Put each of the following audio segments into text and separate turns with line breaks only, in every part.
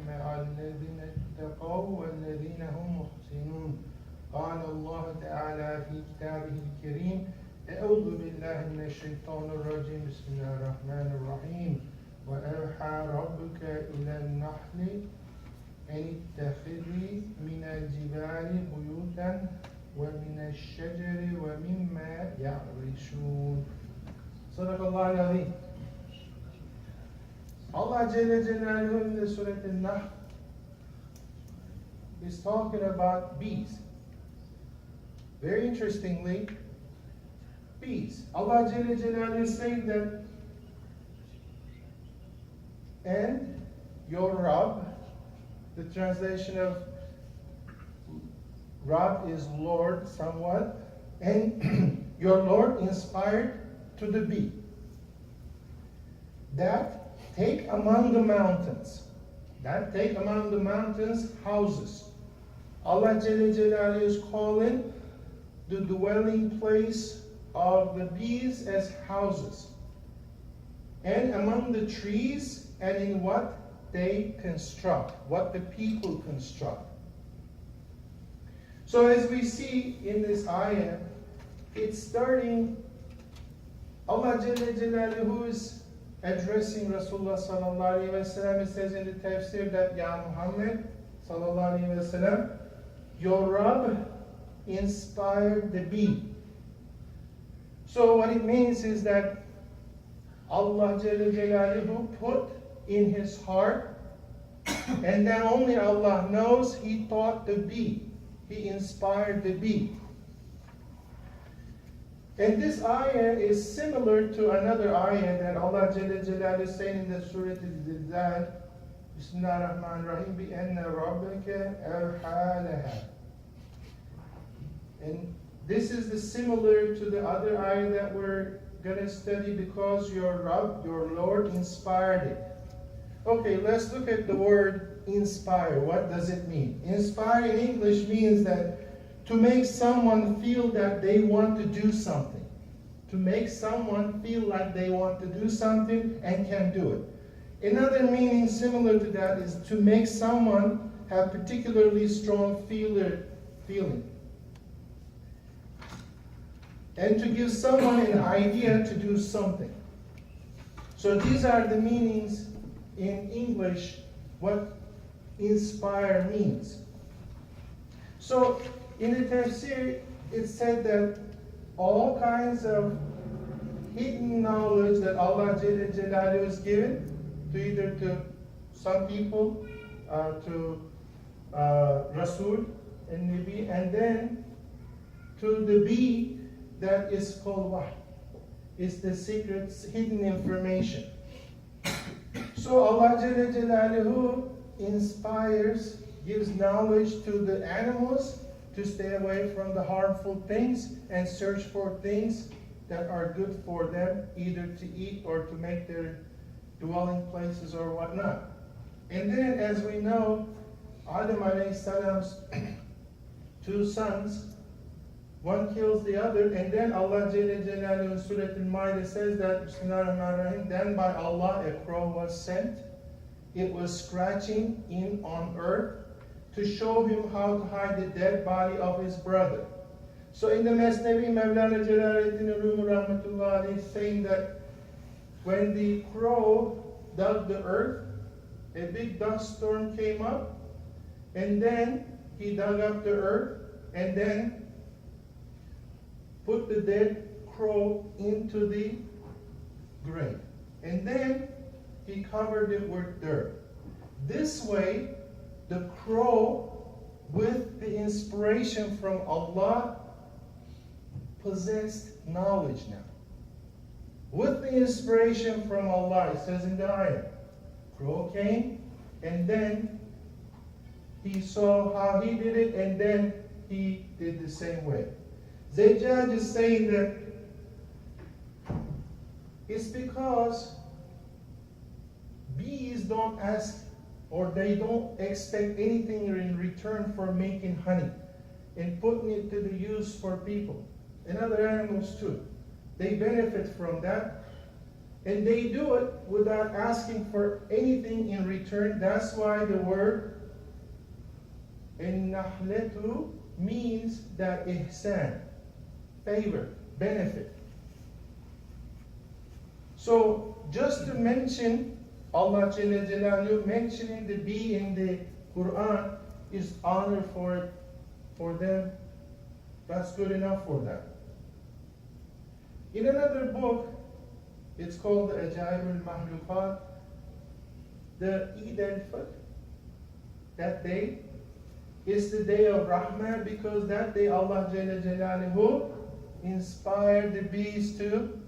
مع الذين اتقوا والذين هم محسنون. قال الله تعالى في كتابه الكريم: أعوذ بالله من الشيطان الرجيم بسم الله الرحمن الرحيم وأوحى ربك إلى النحل أن اتخذي من الجبال بيوتا ومن الشجر ومما يعرشون. صدق الله العظيم. Allah Jalla Jalaluhu in the Surah An-Naĥl is talking about bees. Very interestingly, bees. Allah Jalla Jalaluhu is saying that, and your Rabb, the translation of Rabb is Lord somewhat, and your Lord inspired to the bee that take among the mountains houses. Allah Jalla Jalaluhu is calling the dwelling place of the bees as houses, and among the trees, and in what they construct, what the people construct. So as we see in this ayah, it's starting, Allah Jalla Jalaluhu is addressing Rasulullah sallallahu alaihi wasallam. It says in the tafsir that, Ya Muhammad sallallahu alaihi wasallam, your Rabb inspired the bee. So what it means is that Allah Jalla Jalaluhu put in his heart, and then only Allah knows, he taught the bee, he inspired the bee. And this ayah is similar to another ayah that Allah Jalla Jalaluhu is saying in the Surah Al-Zilzal, Bismillah ar-Rahman ar-Rahim, بِأَنَّ رَبَّكَ أَوْحَى لَهَا. And this is the similar to the other ayah that we're going to study, because your Rabb, your Lord, inspired it. Okay, let's look at the word inspire. What does it mean? Inspire in English means that to make someone feel that they want to do something. To make someone feel like they want to do something and can do it. Another meaning similar to that is to make someone have particularly strong feeling. And to give someone an idea to do something. So these are the meanings in English, what inspire means. So in the tafsir, it said that all kinds of hidden knowledge that Allah Jalla Jalaluhu has given to either to some people, to Rasul and Nabi, and then to the bee, that is called what? It's the secret, hidden information. So Allah Jalla Jalaluhu inspires, gives knowledge to the animals to stay away from the harmful things and search for things that are good for them, either to eat or to make their dwelling places or whatnot. And then, as we know, Adam alayhi salam's two sons, one kills the other, and then Allah Jalla Jalaluhu in Surah Al-Ma'idah says that, Bismillahirrahmanirrahim, then by Allah a crow was sent. It was scratching in on earth to show him how to hide the dead body of his brother. So in the Masnavi, Mawlana Jalaluddin Rumi Rahmatullah alayhi saying that when the crow dug the earth, a big dust storm came up, and then he dug up the earth, and then put the dead crow into the grave. And then he covered it with dirt. This way, the crow, with the inspiration from Allah, possessed knowledge now. With the inspiration from Allah, it says in the ayah, crow came, and then he saw how he did it, and then he did the same way. Zajjaj is saying that it's because bees don't ask, or they don't expect anything in return for making honey and putting it to the use for people and other animals too. They benefit from that. And they do it without asking for anything in return. That's why the word An-Naĥl means that ihsan, favor, benefit. So just to mention Allah Jalla Jalaluhu mentioning the bee in the Quran is honor for them. That's good enough for them. In another book, it's called the Ajaib al-Mahlukat, the Eid al-Fitr, that day is the day of Rahmah, because that day Allah Jalla Jalaluhu inspired the bees to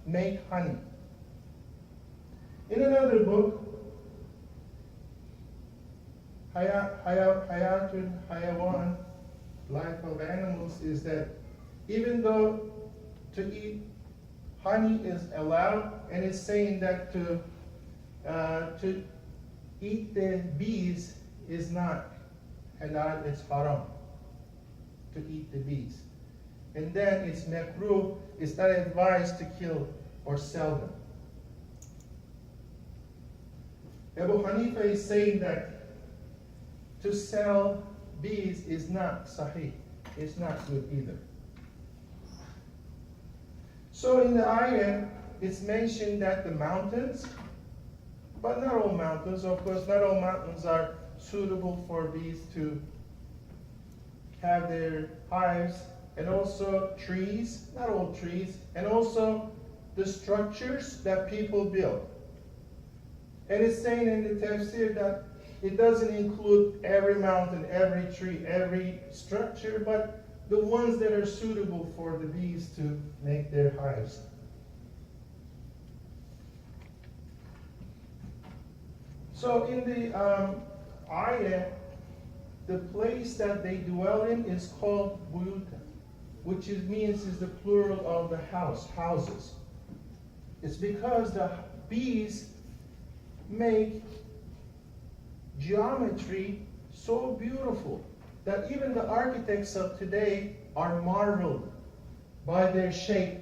make honey. In another book, Hayatul Hayawan, life of animals, is that even though to eat honey is allowed, and it's saying that to eat the bees is not halal, it's haram to eat the bees. And then it's makruh, it's not advised to kill or sell them. Abu Hanifa is saying that to sell bees is not sahih, it's not good either. So in the ayah, it's mentioned that the mountains, but not all mountains, of course, not all mountains are suitable for bees to have their hives, and also trees, not all trees, and also the structures that people build. And it's saying in the tafsir that it doesn't include every mountain, every tree, every structure, but the ones that are suitable for the bees to make their hives. So in the ayah, the place that they dwell in is called buyuta, which means is the plural of the houses. It's because the bees make geometry so beautiful that even the architects of today are marveled by their shape.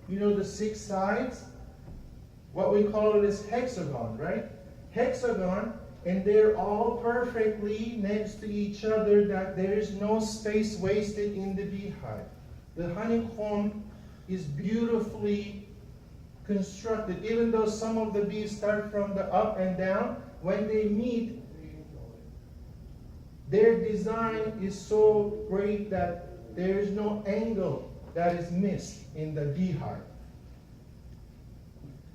You know the 6 sides? What we call it is hexagon, right? Hexagon, and they're all perfectly next to each other, that there is no space wasted in the beehive. The honeycomb is beautifully constructed. Even though some of the bees start from the up and down, when they meet, their design is so great that there is no angle that is missed in the beehive.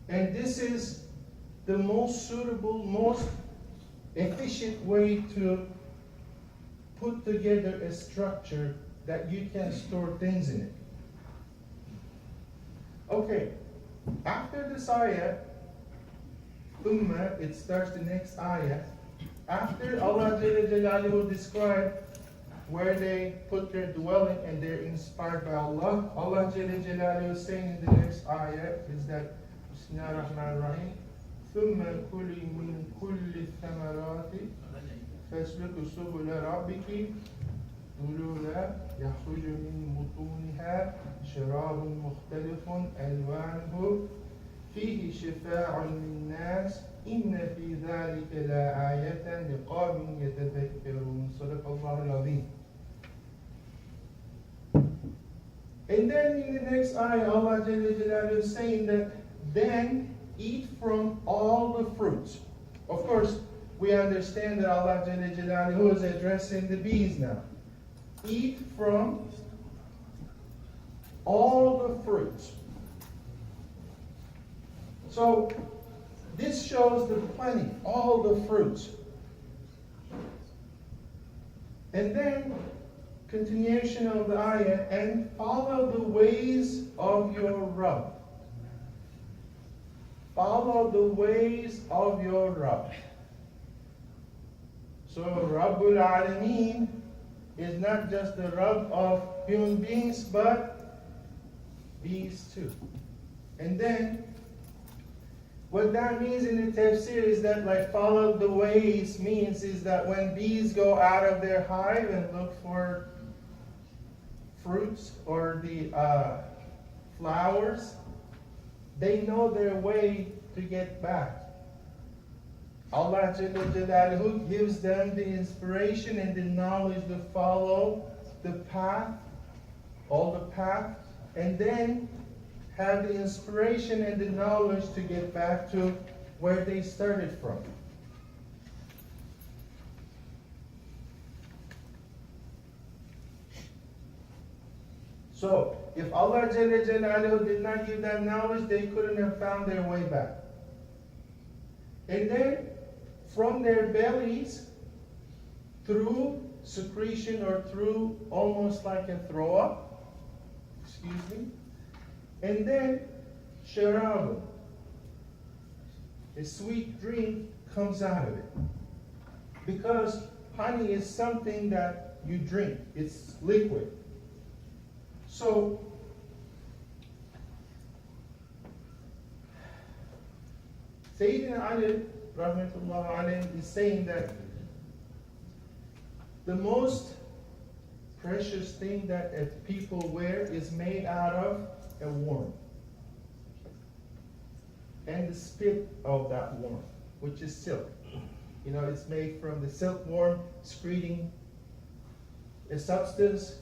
And this is the most suitable, most efficient way to put together a structure that you can store things in it. Okay, after this ayah, it starts the next ayah. After Allah Jalla Jalaluhu described where they put their dwelling and they're inspired by Allah, Allah Jalla Jalaluhu is saying in the next ayah is that Bismillah ar-Rahman ar-Rahim, ثُمَّ كُلِي مِنْ كُلِّ الثَّمَرَاتِ فَاسْلُكِ سُبُلَ رَبِّكِ ذُلُولًا يَخْرُجُ مِنْ بُطُونِهَا شَرَابٌ مُخْتَلِفٌ أَلْوَانُهُ فِيهِ شِفَاعٌ لِلنَّاسِ إِنَّ فِي ذَلِكَ لَآيَةً لِقَوْمٍ يَتَذَكَّرُونَ صدق الله العظيم. And then in the next ayah, Allah Jalla Jalaluhu is saying that then eat from all the fruits. Of course, we understand that Allah Jalla Jalaluhu is addressing the bees now. Eat from all the fruits. So this shows the plenty, all the fruits. And then continuation of the ayah, and follow the ways of your Rabb. Follow the ways of your Rabb. So Rabbul Alameen is not just the Rabb of human beings, but bees too. And then what that means in the tafsir is that, like, follow the ways means is that when bees go out of their hive and look for fruits or the flowers, they know their way to get back. Allah Jalla Jalaluhu gives them the inspiration and the knowledge to follow the path, all the path, and then have the inspiration and the knowledge to get back to where they started from. So, if Allah Jalla Jalaluhu did not give them knowledge, they couldn't have found their way back. And then, from their bellies, through secretion or through almost like a throw up, and then sharab, a sweet drink comes out of it. Because honey is something that you drink, it's liquid. So, Sayyidina Ali rahmatullah alayhi is saying that the most precious thing that people wear is made out of a worm. And the spit of that worm, which is silk. You know, it's made from the silkworm excreting a substance,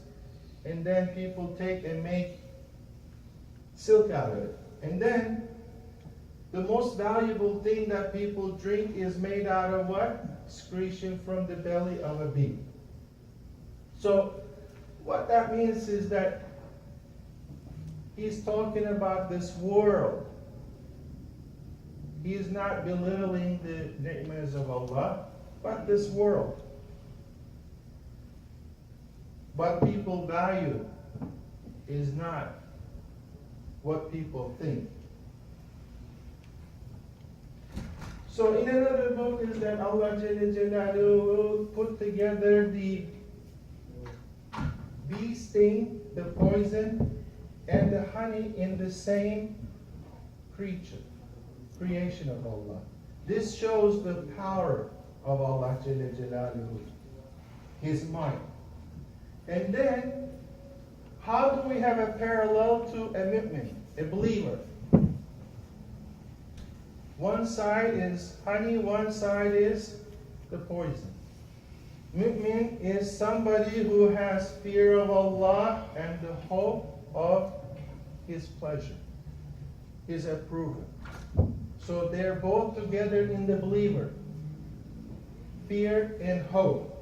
and then people take and make silk out of it. And then the most valuable thing that people drink is made out of what? Excretion from the belly of a bee. So what that means is that he's talking about this world. He is not belittling the ni'mas of Allah, but this world. What people value is not what people think. So in another book is that Allah Jalla Jalaluhu put together the bee sting, the poison, and the honey in the same creation of Allah. This shows the power of Allah Jalla Jalaluhu, His might. And then, how do we have a parallel to a mu'min, a believer? One side is honey, one side is the poison. Mu'min is somebody who has fear of Allah and the hope of His pleasure, His approval. So they're both together in the believer. Fear and hope.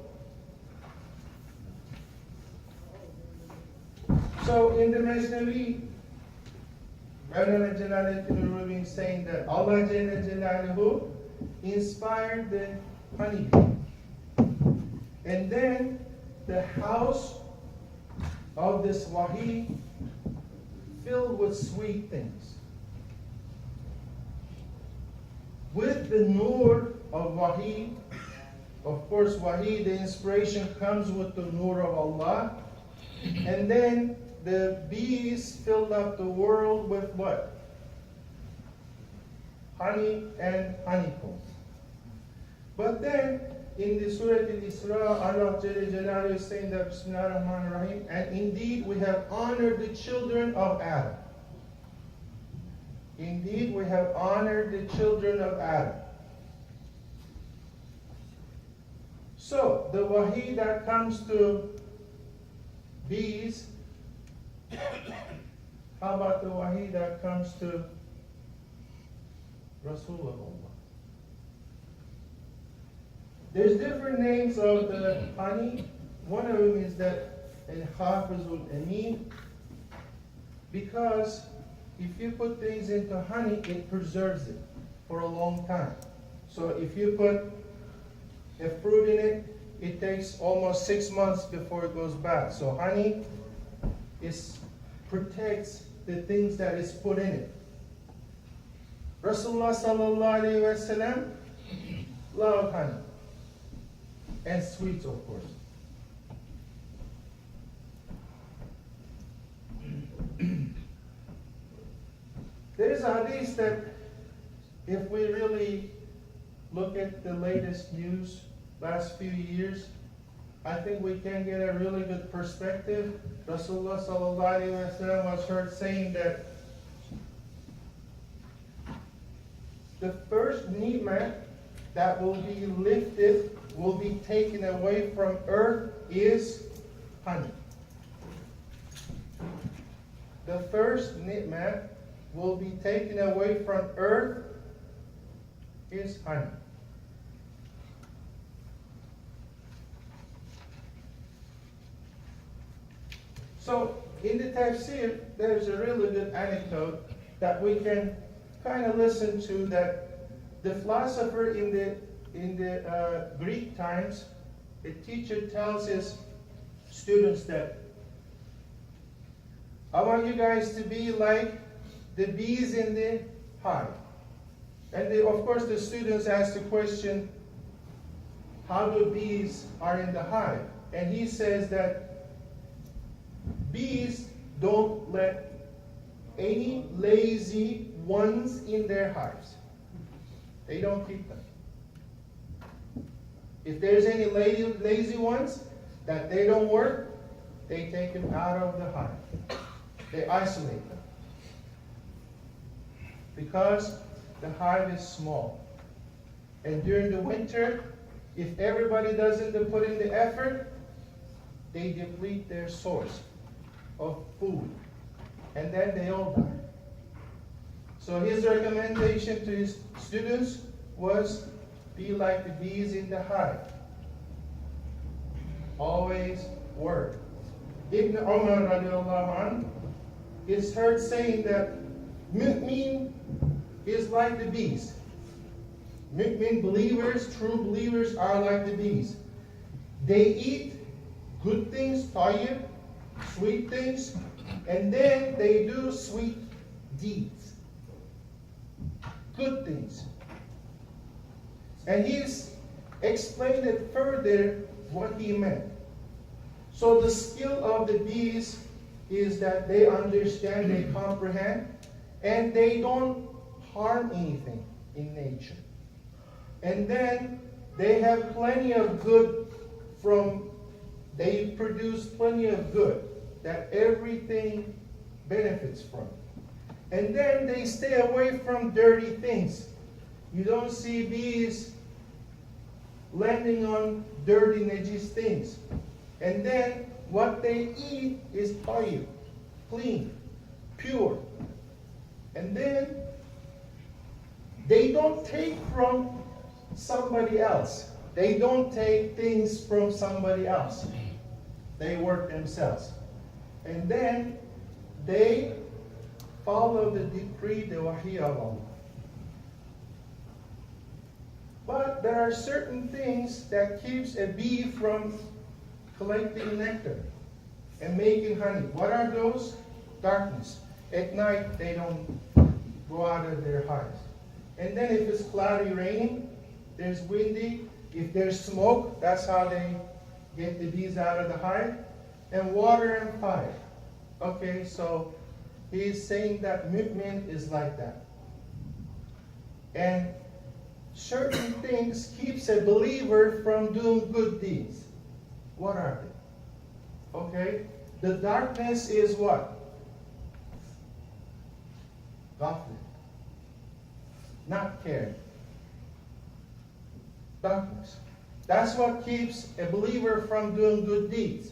So in the Masnavi, Mawlana Jalaluddin Rumi is saying that Allah Jalla Jalaluhu inspired the honeybee. And then the house of this wahi filled with sweet things. With the nur of wahi, of course wahi, the inspiration comes with the nur of Allah. And then the bees filled up the world with what? Honey and honeycomb. But then, in the Surah Al-Isra, Allah Jalla Jalaluhu is saying that Bismillah ar-Rahman ar-Rahim, and indeed we have honored the children of Adam. Indeed, we have honored the children of Adam. So, the wahi that comes to bees, how about the wahi that comes to Rasulullah? There's different names of the honey. One of them is that Al-Hafizul Amin, because if you put things into honey, it preserves it for a long time. So if you put a fruit in it, it takes almost 6 months before it goes bad. So honey protects the things that is put in it. Rasulullah sallallahu alayhi wa sallam loved honey. And sweets, of course. There is a hadith that if we really look at the latest news, last few years, I think we can get a really good perspective. Rasulullah sallallahu alaihi wasallam was heard saying that the first ni'mah that will be lifted, will be taken away from earth is honey. The first ni'mah will be taken away from earth is honey. So in the tafsir, there's a really good anecdote that we can kind of listen to, that the philosopher in the Greek times, the teacher tells his students that, I want you guys to be like the bees in the hive. And of course the students ask the question, how do bees are in the hive? And he says that bees don't let any lazy ones in their hives. They don't keep them. If there's any lazy ones that they don't work, they take them out of the hive. They isolate them. Because the hive is small. And during the winter, if everybody doesn't put in the effort, they deplete their source of food. And then they all die. So his recommendation to his students was, be like the bees in the hive. Always work. Ibn Umar radiallahu anhu is heard saying that mu'min is like the bees. Mu'min believers, true believers, are like the bees. They eat good things, tayyib, sweet things, and then they do sweet deeds. Good things. And he's explained it further what he meant. So the skill of the bees is that they understand, they comprehend, and they don't harm anything in nature. And then they have plenty of good they produce plenty of good that everything benefits from. And then they stay away from dirty things. You don't see bees landing on dirty, najis things. And then what they eat is tayyib, clean, pure. And then they don't take from somebody else. They don't take things from somebody else. They work themselves. And then they follow the decree, the wahi of Allah. But there are certain things that keeps a bee from collecting nectar and making honey. What are those? Darkness. At night, they don't go out of their hives. And then if it's cloudy, raining, there's windy, if there's smoke, that's how they get the bees out of the hive. And water and fire. Okay, so he's saying that mu'min is like that. And certain things keeps a believer from doing good deeds. What are they? Okay, the darkness is what? Ghafla. Not caring. Darkness. That's what keeps a believer from doing good deeds.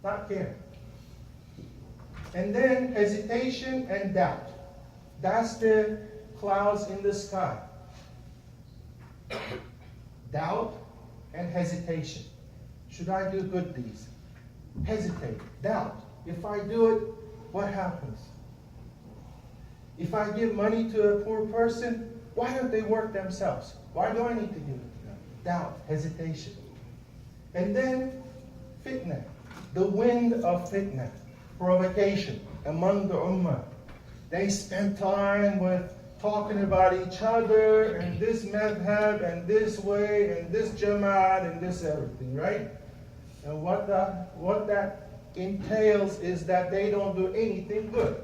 Not caring. And then hesitation and doubt. That's the clouds in the sky. Doubt and hesitation. Should I do good deeds? Hesitate, doubt. If I do it, what happens? If I give money to a poor person, why don't they work themselves? Why do I need to give it to them? Doubt, hesitation. And then fitna, the wind of fitna, provocation among the ummah. They spend time with talking about each other, and this madhab, and this way, and this jamaat, and this everything, right? And what that entails is that they don't do anything good.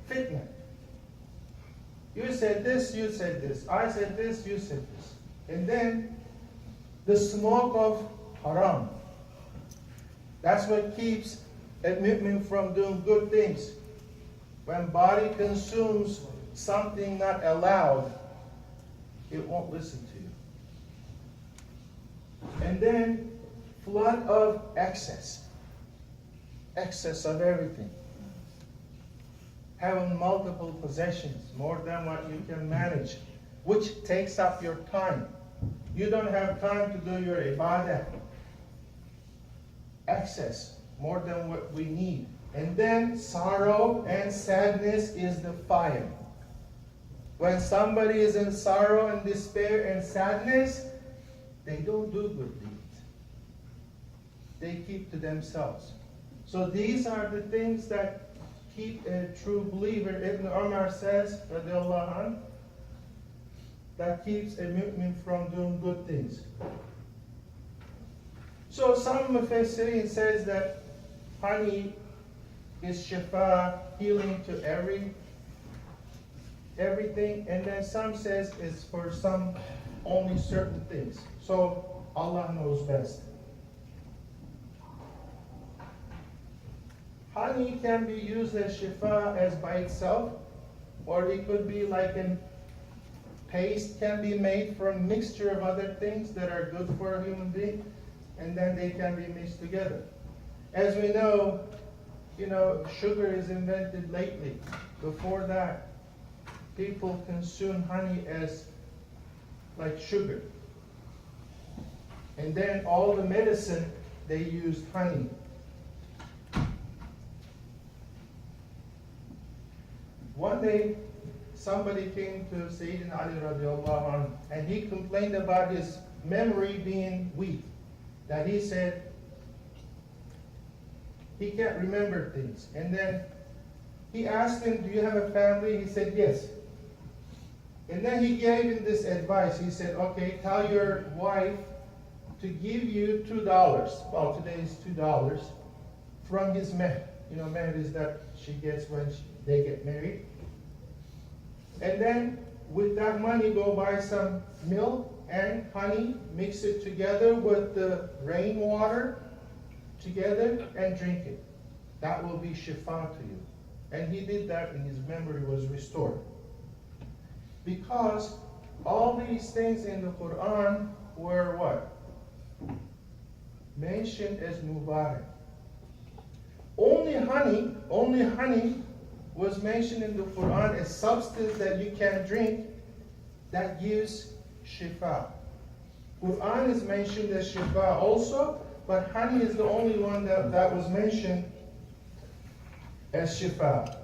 Fitna. You said this, you said this. I said this, you said this. And then the smoke of haram. That's what keeps a mu'min from doing good things. When body consumes something not allowed, it won't listen to you. And then flood of excess of everything. Having multiple possessions, more than what you can manage, which takes up your time. You don't have time to do your ibadah. Excess, more than what we need. And then sorrow and sadness is the fire. When somebody is in sorrow and despair and sadness, they don't do good deeds. They keep to themselves. So these are the things that keep a true believer. Ibn Umar says, radiallahu anh, that keeps a mu'min from doing good things. So some Mufassirin says that honey is shifa, healing to everything, and then some says it's for some only certain things. So Allah knows best. Honey can be used as shifa as by itself, or it could be like a paste can be made from a mixture of other things that are good for a human being, and then they can be mixed together. As we know, sugar is invented lately. Before that, people consume honey as like sugar. And then all the medicine, they used honey. One day, somebody came to Sayyidina Ali radiallahu anhu, and he complained about his memory being weak. That he said, he can't remember things. And then he asked him, do you have a family? He said, yes. And then he gave him this advice. He said, okay, tell your wife to give you $2. Well, today is $2 from his meher. Meher is that she gets when they get married. And then with that money, go buy some milk and honey, mix it together with the rainwater together and drink it. That will be shifa to you. And he did that and his memory was restored. Because all these things in the Quran were what? Mentioned as mubarak. Only honey was mentioned in the Quran as substance that you can drink that gives shifa. Quran is mentioned as shifa also, but honey is the only one that was mentioned as shifa.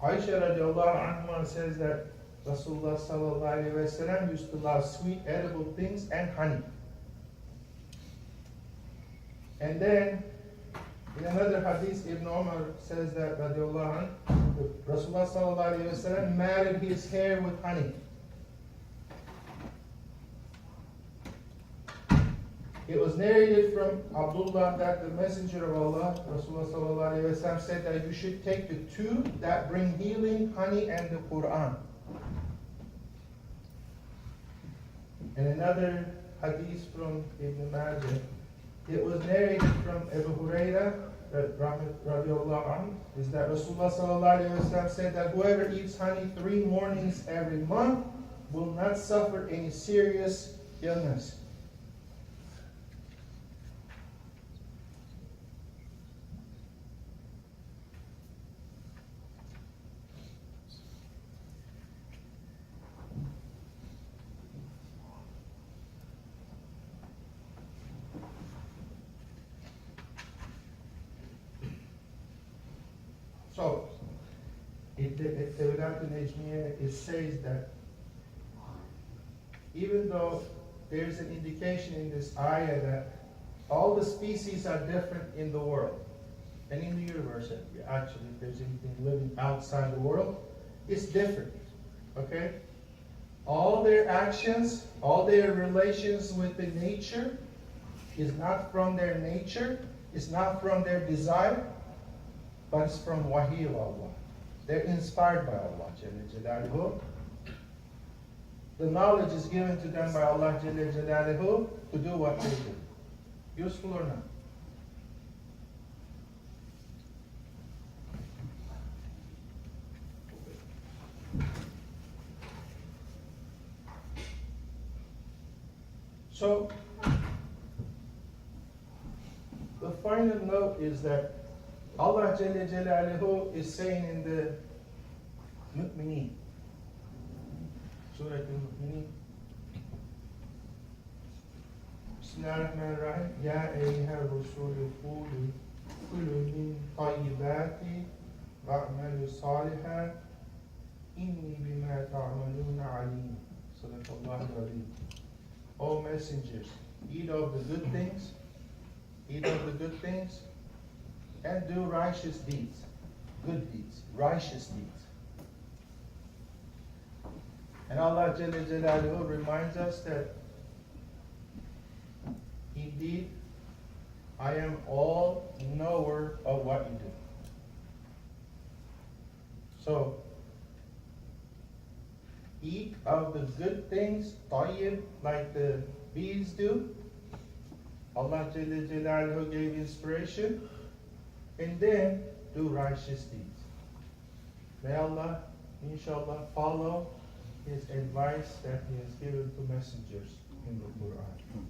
Aisha radiallahu anha says that Rasulullah sallallahu alayhi wa sallam used to love sweet edible things and honey. And then in another hadith, Ibn Umar says that radiallahu anhu, Rasulullah sallallahu alayhi wa sallam married his hair with honey. It was narrated from Abdullah that the Messenger of Allah, Rasulullah sallallahu alayhi wa sallam, said that you should take the two that bring healing, honey and the Quran. And another hadith from Ibn Majah, it was narrated from Abu Hurairah, radiallahu anhu, is that Rasulullah sallallahu alayhi wa sallam said that whoever eats honey 3 mornings every month will not suffer any serious illness. So, it says that even though there's an indication in this ayah that all the species are different in the world and in the universe, actually, if there's anything living outside the world, it's different, okay? All their actions, all their relations with the nature is not from their nature, it's not from their desire, but it's from Wahi of Allah. They're inspired by Allah. The knowledge is given to them by Allah to do what they do. Useful or not? So, the final note is that Allah Jalla Jalaluhu is saying in the Mu'mineen, Surah Al-Mu'mineen, Bismillahirrahmanirrahim, Ya ayyuha ar-rusulu kulu min tayyibati wa'malu salihan inni bima ta'maluna alim. Sadaqallahu al-Azim. O messengers, eat of the good things, and do righteous deeds, good deeds, righteous deeds. And Allah Jalla Jalaluhu reminds us that indeed I am all knower of what you do. So, eat of the good things, tayyib, like the bees do. Allah Jalla Jalaluhu gave inspiration, and then do righteous deeds. May Allah, inshallah, follow His advice that He has given to messengers in the Quran.